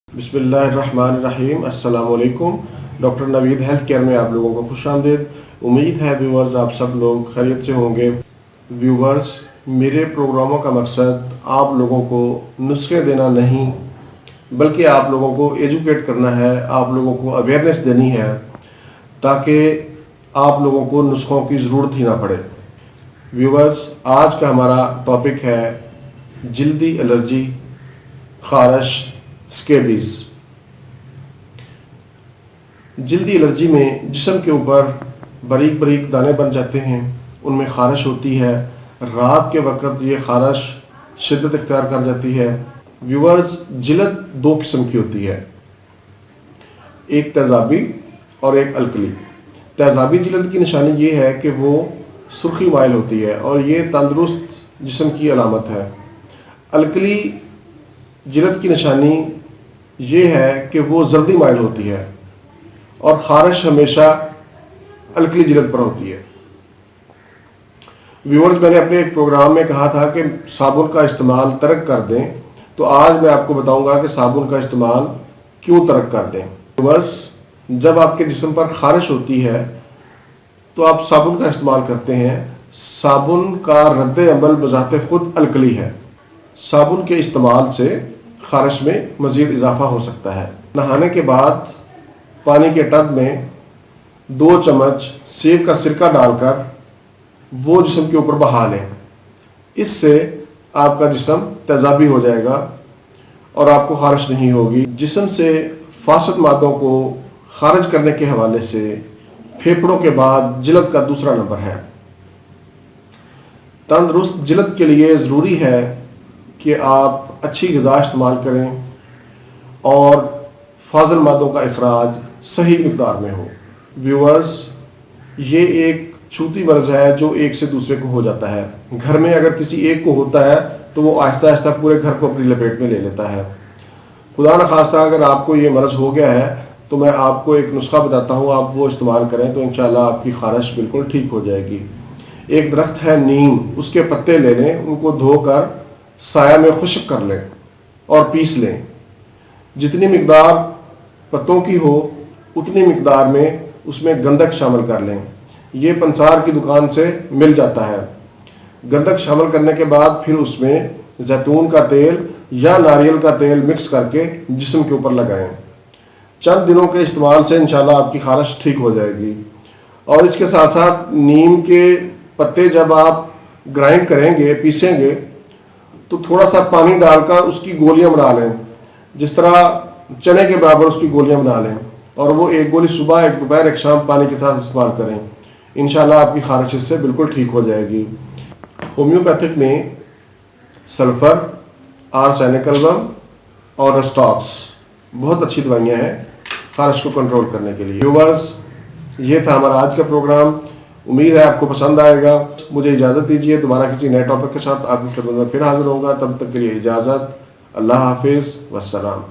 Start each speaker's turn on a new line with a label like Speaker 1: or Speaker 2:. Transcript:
Speaker 1: بسم اللہ الرحمن الرحیم۔ السلام علیکم۔ ڈاکٹر نوید ہیلتھ کیئر میں آپ لوگوں کو خوش آمدید۔ امید ہے ویورز آپ سب لوگ خیریت سے ہوں گے۔ ویورز، میرے پروگراموں کا مقصد آپ لوگوں کو نسخے دینا نہیں بلکہ آپ لوگوں کو ایجوکیٹ کرنا ہے، آپ لوگوں کو اویئرنیس دینی ہے تاکہ آپ لوگوں کو نسخوں کی ضرورت ہی نہ پڑے۔ ویورز، آج کا ہمارا ٹاپک ہے جلدی الرجی، خارش، سکیبیز۔ جلدی الرجی میں جسم کے اوپر باریک باریک دانے بن جاتے ہیں، ان میں خارش ہوتی ہے۔ رات کے وقت یہ خارش شدت اختیار کر جاتی ہے۔ ویورز، جلد دو قسم کی ہوتی ہے، ایک تیزابی اور ایک الکلی۔ تیزابی جلد کی نشانی یہ ہے کہ وہ سرخی مائل ہوتی ہے اور یہ تندرست جسم کی علامت ہے۔ الکلی جلد کی نشانی یہ ہے کہ وہ زردی مائل ہوتی ہے اور خارش ہمیشہ الکلی جلد پر ہوتی ہے۔ ویورز، میں نے اپنے ایک پروگرام میں کہا تھا کہ صابن کا استعمال ترک کر دیں، تو آج میں آپ کو بتاؤں گا کہ صابن کا استعمال کیوں ترک کر دیں۔ ویورز، جب آپ کے جسم پر خارش ہوتی ہے تو آپ صابن کا استعمال کرتے ہیں۔ صابن کا رد عمل بذات خود الکلی ہے۔ صابن کے استعمال سے خارش میں مزید اضافہ ہو سکتا ہے۔ نہانے کے بعد پانی کے ٹب میں 2 چمچ سیب کا سرکہ ڈال کر وہ جسم کے اوپر بہا لیں۔ اس سے آپ کا جسم تیزابی ہو جائے گا اور آپ کو خارش نہیں ہوگی۔ جسم سے فاسد مادوں کو خارج کرنے کے حوالے سے پھیپھڑوں کے بعد جلد کا دوسرا نمبر ہے۔ تندرست جلد کے لیے ضروری ہے کہ آپ اچھی غذا استعمال کریں اور فاضل مادوں کا اخراج صحیح مقدار میں ہو۔ ویورز، یہ ایک چھوٹی مرض ہے جو ایک سے دوسرے کو ہو جاتا ہے۔ گھر میں اگر کسی ایک کو ہوتا ہے تو وہ آہستہ آہستہ پورے گھر کو اپنی لپیٹ میں لے لیتا ہے۔ خدا نخواستہ اگر آپ کو یہ مرض ہو گیا ہے تو میں آپ کو ایک نسخہ بتاتا ہوں، آپ وہ استعمال کریں تو انشاءاللہ آپ کی خارش بالکل ٹھیک ہو جائے گی۔ ایک درخت ہے نیم، اس کے پتے لے لیں، ان کو دھو کر سایہ میں خشک کر لیں اور پیس لیں۔ جتنی مقدار پتوں کی ہو اتنی مقدار میں اس میں گندھک شامل کر لیں۔ یہ پنسار کی دکان سے مل جاتا ہے۔ گندھک شامل کرنے کے بعد پھر اس میں زیتون کا تیل یا ناریل کا تیل مکس کر کے جسم کے اوپر لگائیں۔ چند دنوں کے استعمال سے انشاءاللہ آپ کی خارش ٹھیک ہو جائے گی۔ اور اس کے ساتھ ساتھ نیم کے پتے جب آپ گرائنڈ کریں گے، پیسیں گے، تو تھوڑا سا پانی ڈال کر اس کی گولیاں بنا لیں، جس طرح چنے کے برابر اس کی گولیاں بنا لیں، اور وہ ایک گولی صبح، ایک دوپہر، ایک شام پانی کے ساتھ استعمال کریں۔ انشاءاللہ آپ کی خارش اس سے بالکل ٹھیک ہو جائے گی۔ ہومیوپیتھک میں سلفر، آرسینیکلم اور رسٹاکس بہت اچھی دوائیاں ہیں خارش کو کنٹرول کرنے کے لیے۔ ویورز، یہ تھا ہمارا آج کا پروگرام۔ امید ہے آپ کو پسند آئے گا۔ مجھے اجازت دیجیے، دوبارہ کسی نئے ٹاپک کے ساتھ آپ کی خدمت میں پھر حاضر ہوں گا۔ تب تک کے لیے اجازت۔ اللہ حافظ، والسلام۔